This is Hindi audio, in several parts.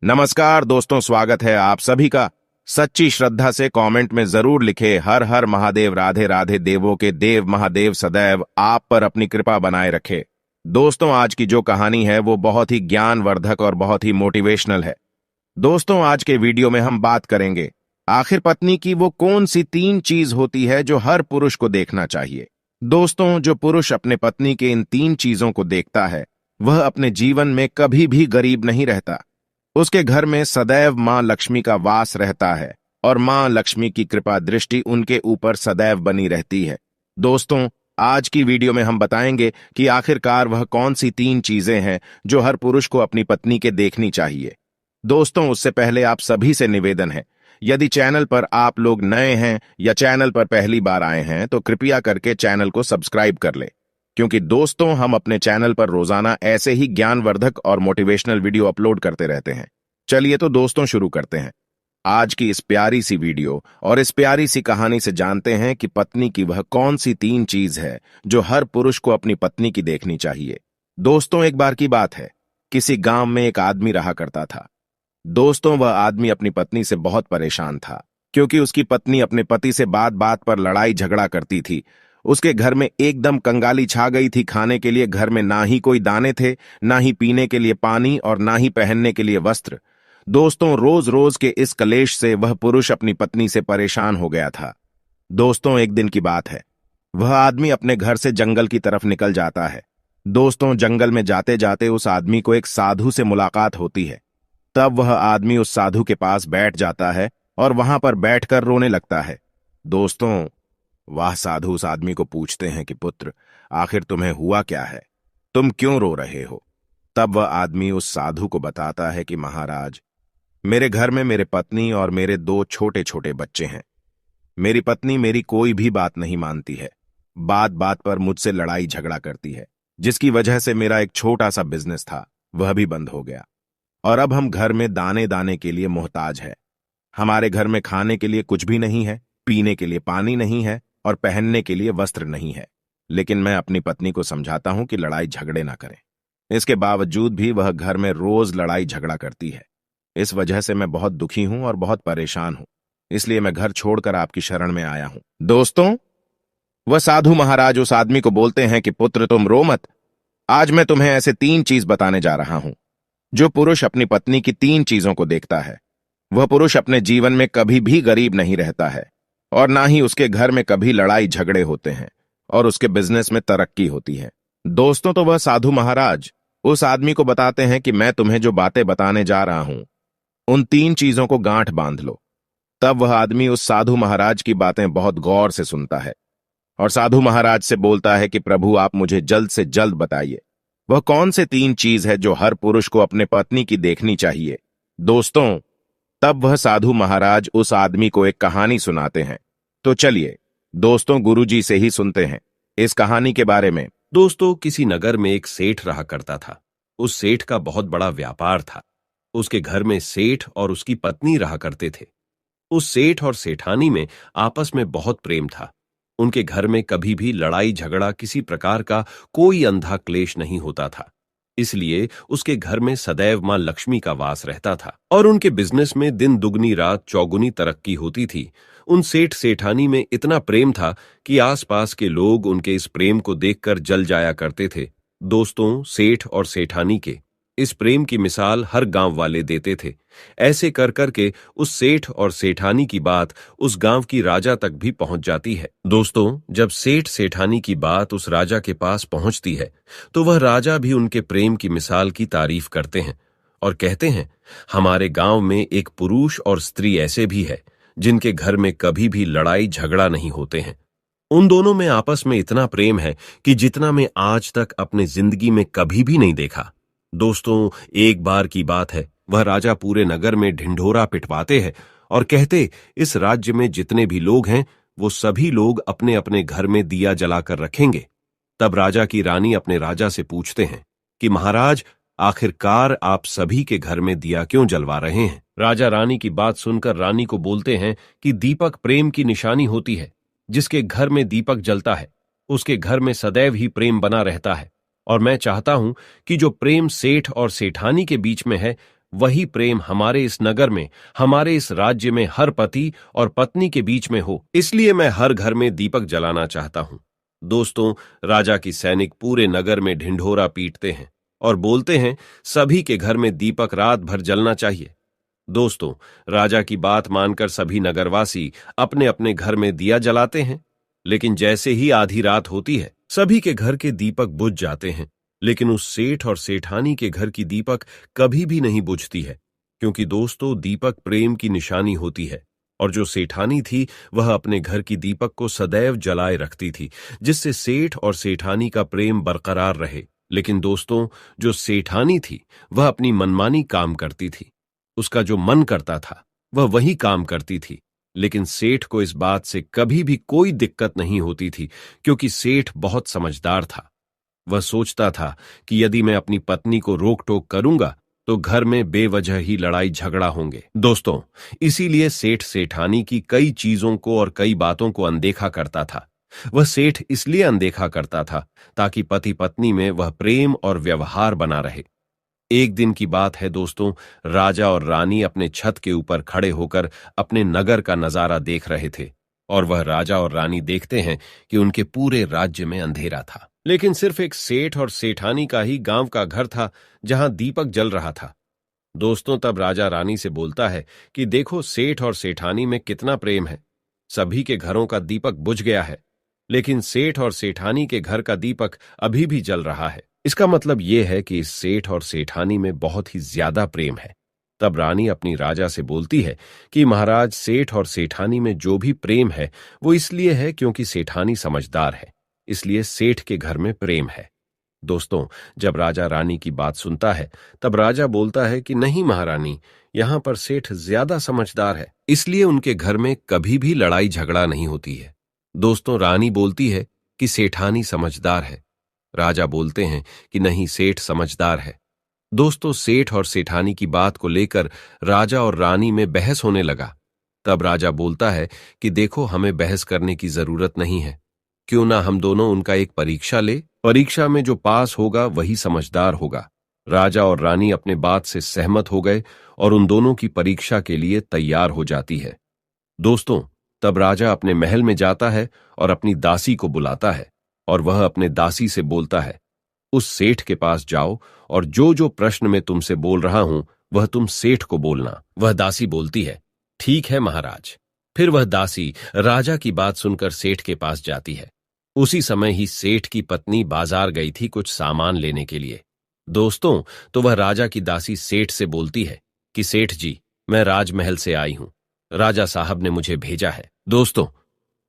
नमस्कार दोस्तों, स्वागत है आप सभी का। सच्ची श्रद्धा से कमेंट में जरूर लिखे हर हर महादेव, राधे राधे। देवों के देव महादेव सदैव आप पर अपनी कृपा बनाए रखे। दोस्तों, आज की जो कहानी है वो बहुत ही ज्ञानवर्धक और बहुत ही मोटिवेशनल है। दोस्तों, आज के वीडियो में हम बात करेंगे आखिर पत्नी की वो कौन सी 3 चीज होती है जो हर पुरुष को देखना चाहिए। दोस्तों, जो पुरुष अपने पत्नी के इन 3 चीजों को देखता है वह अपने जीवन में कभी भी गरीब नहीं रहता। उसके घर में सदैव मां लक्ष्मी का वास रहता है और मां लक्ष्मी की कृपा दृष्टि उनके ऊपर सदैव बनी रहती है। दोस्तों, आज की वीडियो में हम बताएंगे कि आखिरकार वह कौन सी 3 चीजें हैं जो हर पुरुष को अपनी पत्नी के देखनी चाहिए। दोस्तों, उससे पहले आप सभी से निवेदन है, यदि चैनल पर आप लोग नए हैं या चैनल पर पहली बार आए हैं तो कृपया करके चैनल को सब्सक्राइब कर ले, क्योंकि दोस्तों हम अपने चैनल पर रोजाना ऐसे ही ज्ञानवर्धक और मोटिवेशनल वीडियो अपलोड करते रहते हैं। चलिए तो दोस्तों शुरू करते हैं आज की इस प्यारी सी वीडियो और इस प्यारी सी कहानी से जानते हैं कि पत्नी की वह कौन सी 3 चीज है जो हर पुरुष को अपनी पत्नी की देखनी चाहिए। दोस्तों, एक बार की बात है, किसी गांव में एक आदमी रहा करता था। दोस्तों, वह आदमी अपनी पत्नी से बहुत परेशान था, क्योंकि उसकी पत्नी अपने पति से बात बात पर लड़ाई झगड़ा करती थी। उसके घर में एकदम कंगाली छा गई थी। खाने के लिए घर में ना ही कोई दाने थे, ना ही पीने के लिए पानी और ना ही पहनने के लिए वस्त्र। दोस्तों, रोज रोज के इस कलेश से वह पुरुष अपनी पत्नी से परेशान हो गया था। दोस्तों, एक दिन की बात है, वह आदमी अपने घर से जंगल की तरफ निकल जाता है। दोस्तों, जंगल में जाते जाते उस आदमी को एक साधु से मुलाकात होती है। तब वह आदमी उस साधु के पास बैठ जाता है और वहां पर बैठकर रोने लगता है। दोस्तों, वह साधु उस आदमी को पूछते हैं कि पुत्र, आखिर तुम्हें हुआ क्या है, तुम क्यों रो रहे हो। तब वह आदमी उस साधु को बताता है कि महाराज, मेरे घर में मेरे पत्नी और मेरे 2 छोटे छोटे बच्चे हैं। मेरी पत्नी मेरी कोई भी बात नहीं मानती है, बात बात पर मुझसे लड़ाई झगड़ा करती है, जिसकी वजह से मेरा एक छोटा सा बिजनेस था वह भी बंद हो गया और अब हम घर में दाने दाने के लिए मोहताज है। हमारे घर में खाने के लिए कुछ भी नहीं है, पीने के लिए पानी नहीं है और पहनने के लिए वस्त्र नहीं है। लेकिन मैं अपनी पत्नी को समझाता हूं कि लड़ाई झगड़े ना करें। इसके बावजूद भी वह घर में रोज लड़ाई झगड़ा करती है। इस वजह से मैं बहुत दुखी हूं और बहुत परेशान हूं, इसलिए मैं घर छोड़कर आपकी शरण में आया हूं। दोस्तों, वह साधु महाराज उस आदमी को बोलते हैं कि पुत्र, तुम रो मत। आज मैं तुम्हें ऐसे 3 चीज बताने जा रहा हूं। जो पुरुष अपनी पत्नी की 3 चीजों को देखता है वह पुरुष अपने जीवन में कभी भी गरीब नहीं रहता है और ना ही उसके घर में कभी लड़ाई झगड़े होते हैं और उसके बिजनेस में तरक्की होती है। दोस्तों, तो वह साधु महाराज उस आदमी को बताते हैं कि मैं तुम्हें जो बातें बताने जा रहा हूं उन 3 चीजों को गांठ बांध लो। तब वह आदमी उस साधु महाराज की बातें बहुत गौर से सुनता है और साधु महाराज से बोलता है कि प्रभु, आप मुझे जल्द से जल्द बताइए वह कौन से 3 चीज है जो हर पुरुष को अपने पत्नी की देखनी चाहिए। दोस्तों, तब वह साधु महाराज उस आदमी को एक कहानी सुनाते हैं। तो चलिए दोस्तों, गुरुजी से ही सुनते हैं इस कहानी के बारे में। दोस्तों, किसी नगर में एक सेठ रहा करता था। उस सेठ का बहुत बड़ा व्यापार था। उसके घर में सेठ और उसकी पत्नी रहा करते थे। उस सेठ और सेठानी में आपस में बहुत प्रेम था। उनके घर में कभी भी लड़ाई झगड़ा, किसी प्रकार का कोई अंधा क्लेश नहीं होता था। इसलिए उसके घर में सदैव मां लक्ष्मी का वास रहता था और उनके बिजनेस में दिन दुगनी रात चौगुनी तरक्की होती थी। उन सेठ सेठानी में इतना प्रेम था कि आसपास के लोग उनके इस प्रेम को देखकर जल जाया करते थे। दोस्तों, सेठ और सेठानी के इस प्रेम की मिसाल हर गांव वाले देते थे। ऐसे कर करके उस सेठ और सेठानी की बात उस गांव की राजा तक भी पहुंच जाती है। दोस्तों, जब सेठ सेठानी की बात उस राजा के पास पहुंचती है तो वह राजा भी उनके प्रेम की मिसाल की तारीफ करते हैं और कहते हैं, हमारे गांव में एक पुरुष और स्त्री ऐसे भी है जिनके घर में कभी भी लड़ाई झगड़ा नहीं होते हैं। उन दोनों में आपस में इतना प्रेम है कि जितना मैं आज तक अपने जिंदगी में कभी भी नहीं देखा। दोस्तों, एक बार की बात है, वह राजा पूरे नगर में ढिंढोरा पिटवाते हैं और कहते, इस राज्य में जितने भी लोग हैं वो सभी लोग अपने अपने घर में दिया जलाकर रखेंगे। तब राजा की रानी अपने राजा से पूछते हैं कि महाराज, आखिरकार आप सभी के घर में दिया क्यों जलवा रहे हैं। राजा रानी की बात सुनकर रानी को बोलते हैं कि दीपक प्रेम की निशानी होती है। जिसके घर में दीपक जलता है उसके घर में सदैव ही प्रेम बना रहता है और मैं चाहता हूं कि जो प्रेम सेठ और सेठानी के बीच में है वही प्रेम हमारे इस नगर में, हमारे इस राज्य में हर पति और पत्नी के बीच में हो। इसलिए मैं हर घर में दीपक जलाना चाहता हूं। दोस्तों, राजा की सैनिक पूरे नगर में ढिंढोरा पीटते हैं और बोलते हैं सभी के घर में दीपक रात भर जलना चाहिए। दोस्तों, राजा की बात मानकर सभी नगरवासी अपने अपने घर में दिया जलाते हैं, लेकिन जैसे ही आधी रात होती है सभी के घर के दीपक बुझ जाते हैं। लेकिन उस सेठ और सेठानी के घर की दीपक कभी भी नहीं बुझती है, क्योंकि दोस्तों, दीपक प्रेम की निशानी होती है। और जो सेठानी थी वह अपने घर की दीपक को सदैव जलाए रखती थी, जिससे सेठ और सेठानी का प्रेम बरकरार रहे। लेकिन दोस्तों, जो सेठानी थी वह अपनी मनमानी काम करती थी। उसका जो मन करता था वह वही काम करती थी। लेकिन सेठ को इस बात से कभी भी कोई दिक्कत नहीं होती थी, क्योंकि सेठ बहुत समझदार था। वह सोचता था कि यदि मैं अपनी पत्नी को रोक टोक करूंगा तो घर में बेवजह ही लड़ाई झगड़ा होंगे। दोस्तों, इसीलिए सेठ सेठानी की कई चीजों को और कई बातों को अनदेखा करता था। वह सेठ इसलिए अनदेखा करता था ताकि पति पत्नी में वह प्रेम और व्यवहार बना रहे। एक दिन की बात है दोस्तों, राजा और रानी अपने छत के ऊपर खड़े होकर अपने नगर का नजारा देख रहे थे। और वह राजा और रानी देखते हैं कि उनके पूरे राज्य में अंधेरा था, लेकिन सिर्फ एक सेठ और सेठानी का ही गांव का घर था जहां दीपक जल रहा था। दोस्तों, तब राजा रानी से बोलता है कि देखो, सेठ और सेठानी में कितना प्रेम है। सभी के घरों का दीपक बुझ गया है, लेकिन सेठ और सेठानी के घर का दीपक अभी भी जल रहा है। इसका मतलब यह है कि इस सेठ और सेठानी में बहुत ही ज्यादा प्रेम है। तब रानी अपनी राजा से बोलती है कि महाराज, सेठ और सेठानी में जो भी प्रेम है वो इसलिए है क्योंकि सेठानी समझदार है, इसलिए सेठ के घर में प्रेम है। दोस्तों, जब राजा रानी की बात सुनता है तब राजा बोलता है कि नहीं महारानी, यहां पर सेठ ज्यादा समझदार है, इसलिए उनके घर में कभी भी लड़ाई झगड़ा नहीं होती है। दोस्तों, रानी बोलती है कि सेठानी समझदार है। राजा बोलते हैं कि नहीं, सेठ समझदार है। दोस्तों, सेठ और सेठानी की बात को लेकर राजा और रानी में बहस होने लगा। तब राजा बोलता है कि देखो, हमें बहस करने की जरूरत नहीं है। क्यों ना हम दोनों उनका एक परीक्षा ले, परीक्षा में जो पास होगा वही समझदार होगा। राजा और रानी अपने बात से सहमत हो गए और उन दोनों की परीक्षा के लिए तैयार हो जाती है। दोस्तों, तब राजा अपने महल में जाता है और अपनी दासी को बुलाता है और वह अपने दासी से बोलता है, उस सेठ के पास जाओ और जो जो प्रश्न मैं तुमसे बोल रहा हूं वह तुम सेठ को बोलना। वह दासी बोलती है, ठीक है महाराज। फिर वह दासी राजा की बात सुनकर सेठ के पास जाती है। उसी समय ही सेठ की पत्नी बाजार गई थी कुछ सामान लेने के लिए। दोस्तों, तो वह राजा की दासी सेठ से बोलती है कि सेठ जी, मैं राजमहल से आई हूं, राजा साहब ने मुझे भेजा है। दोस्तों,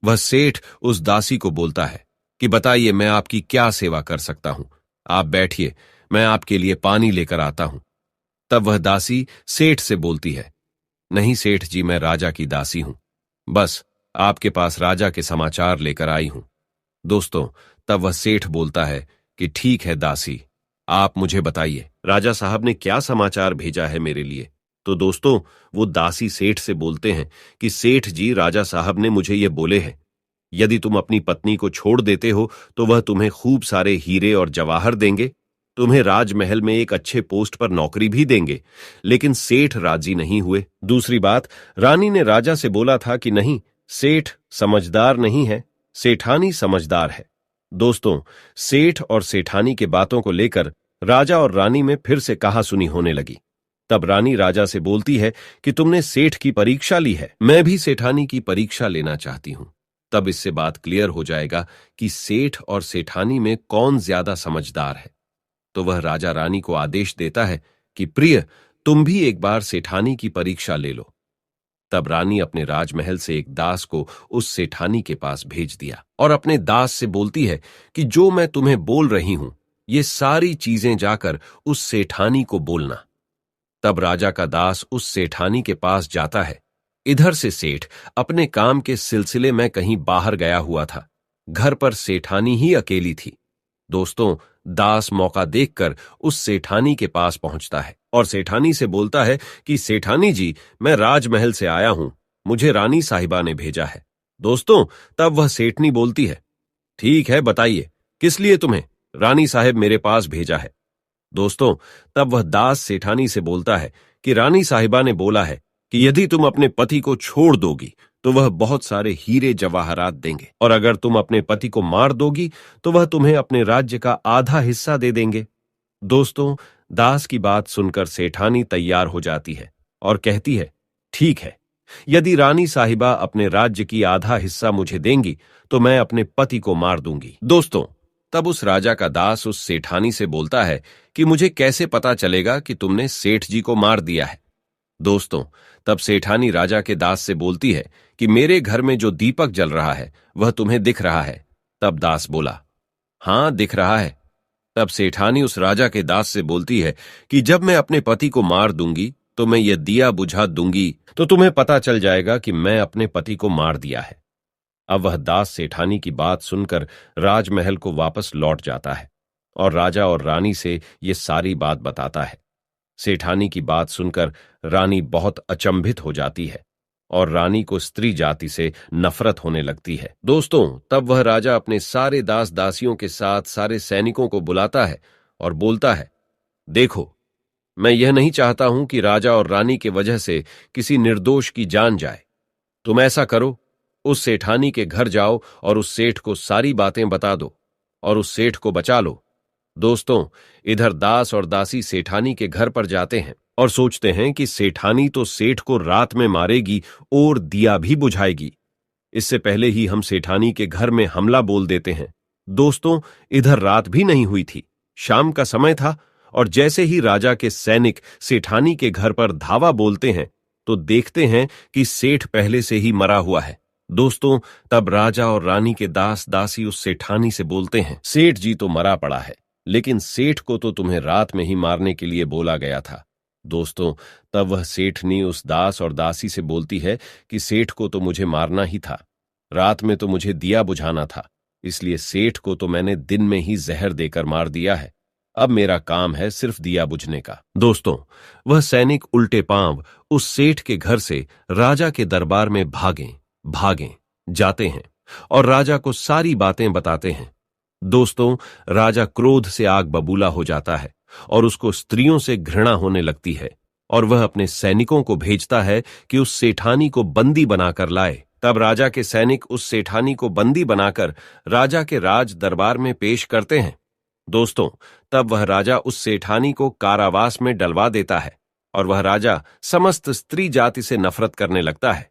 वह सेठ उस दासी को बोलता है कि बताइए, मैं आपकी क्या सेवा कर सकता हूं। आप बैठिए, मैं आपके लिए पानी लेकर आता हूं। तब वह दासी सेठ से बोलती है, नहीं सेठ जी, मैं राजा की दासी हूं, बस आपके पास राजा के समाचार लेकर आई हूं। दोस्तों, तब वह सेठ बोलता है कि ठीक है दासी, आप मुझे बताइए, राजा साहब ने क्या समाचार भेजा है मेरे लिए। तो दोस्तों, वो दासी सेठ से बोलते हैं कि सेठ जी, राजा साहब ने मुझे ये बोले हैं, यदि तुम अपनी पत्नी को छोड़ देते हो तो वह तुम्हें खूब सारे हीरे और जवाहर देंगे, तुम्हें राजमहल में एक अच्छे पोस्ट पर नौकरी भी देंगे। लेकिन सेठ राजी नहीं हुए। दूसरी बात, रानी ने राजा से बोला था कि नहीं, सेठ समझदार नहीं है, सेठानी समझदार है। दोस्तों, सेठ और सेठानी के बातों को लेकर राजा और रानी में फिर से कहासुनी होने लगी। तब रानी राजा से बोलती है कि तुमने सेठ की परीक्षा ली है, मैं भी सेठानी की परीक्षा लेना चाहती हूं। तब इससे बात क्लियर हो जाएगा कि सेठ और सेठानी में कौन ज्यादा समझदार है। तो वह राजा रानी को आदेश देता है कि प्रिय, तुम भी एक बार सेठानी की परीक्षा ले लो। तब रानी अपने राजमहल से एक दास को उस सेठानी के पास भेज दिया और अपने दास से बोलती है कि जो मैं तुम्हें बोल रही हूं, ये सारी चीजें जाकर उस सेठानी को बोलना। तब राजा का दास उस सेठानी के पास जाता है। इधर से सेठ अपने काम के सिलसिले में कहीं बाहर गया हुआ था। घर पर सेठानी ही अकेली थी। दोस्तों, दास मौका देखकर उस सेठानी के पास पहुंचता है और सेठानी से बोलता है कि सेठानी जी, मैं राजमहल से आया हूं, मुझे रानी साहिबा ने भेजा है। दोस्तों, तब वह सेठनी बोलती है, ठीक है, बताइए किस लिए तुम्हें रानी साहिब मेरे पास भेजा है। दोस्तों, तब वह दास सेठानी से बोलता है कि रानी साहिबा ने बोला है कि यदि तुम अपने पति को छोड़ दोगी तो वह बहुत सारे हीरे जवाहरात देंगे, और अगर तुम अपने पति को मार दोगी तो वह तुम्हें अपने राज्य का आधा हिस्सा दे देंगे। दोस्तों, दास की बात सुनकर सेठानी तैयार हो जाती है और कहती है, ठीक है, यदि रानी साहिबा अपने राज्य की आधा हिस्सा मुझे देंगी तो मैं अपने पति को मार दूंगी। दोस्तों, तब उस राजा का दास उस सेठानी से बोलता है कि मुझे कैसे पता चलेगा कि तुमने सेठ जी को मार दिया है। दोस्तों, तब सेठानी राजा के दास से बोलती है कि मेरे घर में जो दीपक जल रहा है वह तुम्हें दिख रहा है। तब दास बोला, हां, दिख रहा है। तब सेठानी उस राजा के दास से बोलती है कि जब मैं अपने पति को मार दूंगी तो मैं यह दिया बुझा दूंगी तो तुम्हें पता चल जाएगा कि मैं अपने पति को मार दिया है। अब वह दास सेठानी की बात सुनकर राजमहल को वापस लौट जाता है और राजा और रानी से ये सारी बात बताता है। सेठानी की बात सुनकर रानी बहुत अचंभित हो जाती है और रानी को स्त्री जाति से नफरत होने लगती है। दोस्तों, तब वह राजा अपने सारे दास दासियों के साथ सारे सैनिकों को बुलाता है और बोलता है, देखो, मैं यह नहीं चाहता हूं कि राजा और रानी के वजह से किसी निर्दोष की जान जाए। तुम ऐसा करो, उस सेठानी के घर जाओ और उस सेठ को सारी बातें बता दो और उस सेठ को बचा लो। दोस्तों, इधर दास और दासी सेठानी के घर पर जाते हैं और सोचते हैं कि सेठानी तो सेठ को रात में मारेगी और दिया भी बुझाएगी। इससे पहले ही हम सेठानी के घर में हमला बोल देते हैं। दोस्तों, इधर रात भी नहीं हुई थी, शाम का समय था, और जैसे ही राजा के सैनिक सेठानी के घर पर धावा बोलते हैं तो देखते हैं कि सेठ पहले से ही मरा हुआ है। दोस्तों, तब राजा और रानी के दास दासी उस सेठानी से बोलते हैं, सेठ जी तो मरा पड़ा है, लेकिन सेठ को तो तुम्हें रात में ही मारने के लिए बोला गया था। दोस्तों, तब वह सेठनी उस दास और दासी से बोलती है कि सेठ को तो मुझे मारना ही था, रात में तो मुझे दिया बुझाना था, इसलिए सेठ को तो मैंने दिन में ही जहर देकर मार दिया है। अब मेरा काम है सिर्फ दिया बुझने का। दोस्तों, वह सैनिक उल्टे पांव उस सेठ के घर से राजा के दरबार में भागें जाते हैं और राजा को सारी बातें बताते हैं। दोस्तों, राजा क्रोध से आग बबूला हो जाता है और उसको स्त्रियों से घृणा होने लगती है और वह अपने सैनिकों को भेजता है कि उस सेठानी को बंदी बनाकर लाए। तब राजा के सैनिक उस सेठानी को बंदी बनाकर राजा के राज दरबार में पेश करते हैं। दोस्तों, तब वह राजा उस सेठानी को कारावास में डलवा देता है और वह राजा समस्त स्त्री जाति से नफरत करने लगता है।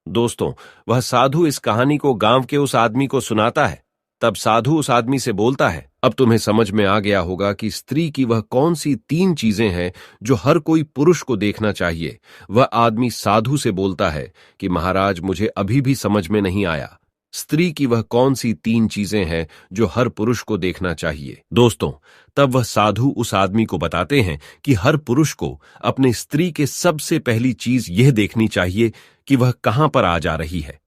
दोस्तों, वह साधु इस कहानी को गांव के उस आदमी को सुनाता है। तब साधु उस आदमी से बोलता है, अब तुम्हें समझ में आ गया होगा कि स्त्री की वह कौन सी 3 चीजें हैं जो हर कोई पुरुष को देखना चाहिए। वह आदमी साधु से बोलता है कि महाराज, मुझे अभी भी समझ में नहीं आया, स्त्री की वह कौन सी 3 चीजें हैं जो हर पुरुष को देखना चाहिए। दोस्तों, तब वह साधु उस आदमी को बताते हैं कि हर पुरुष को अपने स्त्री के सबसे पहली चीज यह देखनी चाहिए कि वह कहां पर आ जा रही है।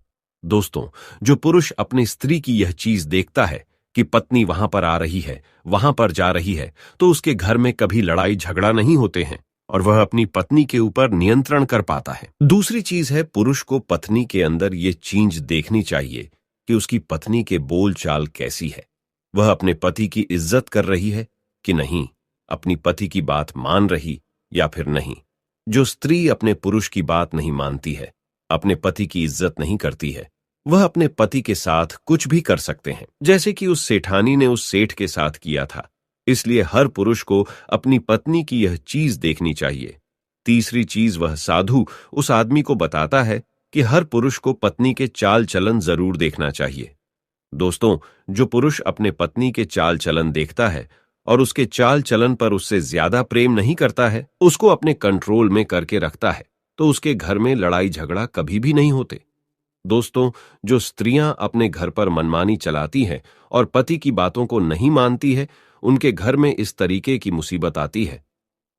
दोस्तों, जो पुरुष अपनी स्त्री की यह चीज देखता है कि पत्नी वहां पर आ रही है, वहां पर जा रही है, तो उसके घर में कभी लड़ाई झगड़ा नहीं होते हैं और वह अपनी पत्नी के ऊपर नियंत्रण कर पाता है। दूसरी चीज है, पुरुष को पत्नी के अंदर ये चीज देखनी चाहिए कि उसकी पत्नी के बोल चाल कैसी है, वह अपने पति की इज्जत कर रही है कि नहीं, अपनी पति की बात मान रही या फिर नहीं। जो स्त्री अपने पुरुष की बात नहीं मानती है, अपने पति की इज्जत नहीं करती है, वह अपने पति के साथ कुछ भी कर सकते हैं, जैसे कि उस सेठानी ने उस सेठ के साथ किया था। इसलिए हर पुरुष को अपनी पत्नी की यह चीज देखनी चाहिए। तीसरी चीज, वह साधु उस आदमी को बताता है कि हर पुरुष को पत्नी के चाल चलन जरूर देखना चाहिए। दोस्तों, जो पुरुष अपने पत्नी के चाल चलन देखता है और उसके चाल चलन पर उससे ज्यादा प्रेम नहीं करता है, उसको अपने कंट्रोल में करके रखता है, तो उसके घर में लड़ाई झगड़ा कभी भी नहीं होते। दोस्तों, जो स्त्रियां अपने घर पर मनमानी चलाती हैं और पति की बातों को नहीं मानती है, उनके घर में इस तरीके की मुसीबत आती है।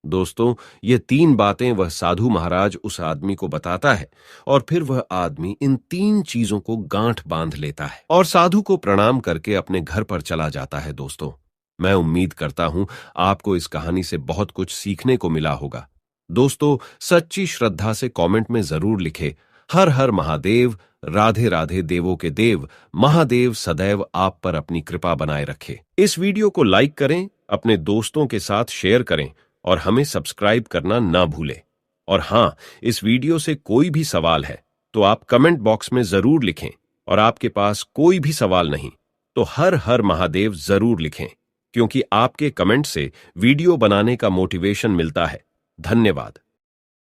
दोस्तों, ये 3 बातें वह साधु महाराज उस आदमी को बताता है और फिर वह आदमी इन 3 चीजों को गांठ बांध लेता है और साधु को प्रणाम करके अपने घर पर चला जाता है। दोस्तों, मैं उम्मीद करता हूं आपको इस कहानी से बहुत कुछ सीखने को मिला होगा। दोस्तों, सच्ची श्रद्धा से कमेंट में जरूर लिखे, हर हर महादेव, राधे राधे देवों के देव, महादेव सदैव आप पर अपनी कृपा बनाए रखे। इस वीडियो को लाइक करें, अपने दोस्तों के साथ शेयर करें और हमें सब्सक्राइब करना ना भूलें। और हाँ, इस वीडियो से कोई भी सवाल है तो आप कमेंट बॉक्स में जरूर लिखें, और आपके पास कोई भी सवाल नहीं तो हर हर महादेव जरूर लिखें, क्योंकि आपके कमेंट से वीडियो बनाने का मोटिवेशन मिलता है। धन्यवाद।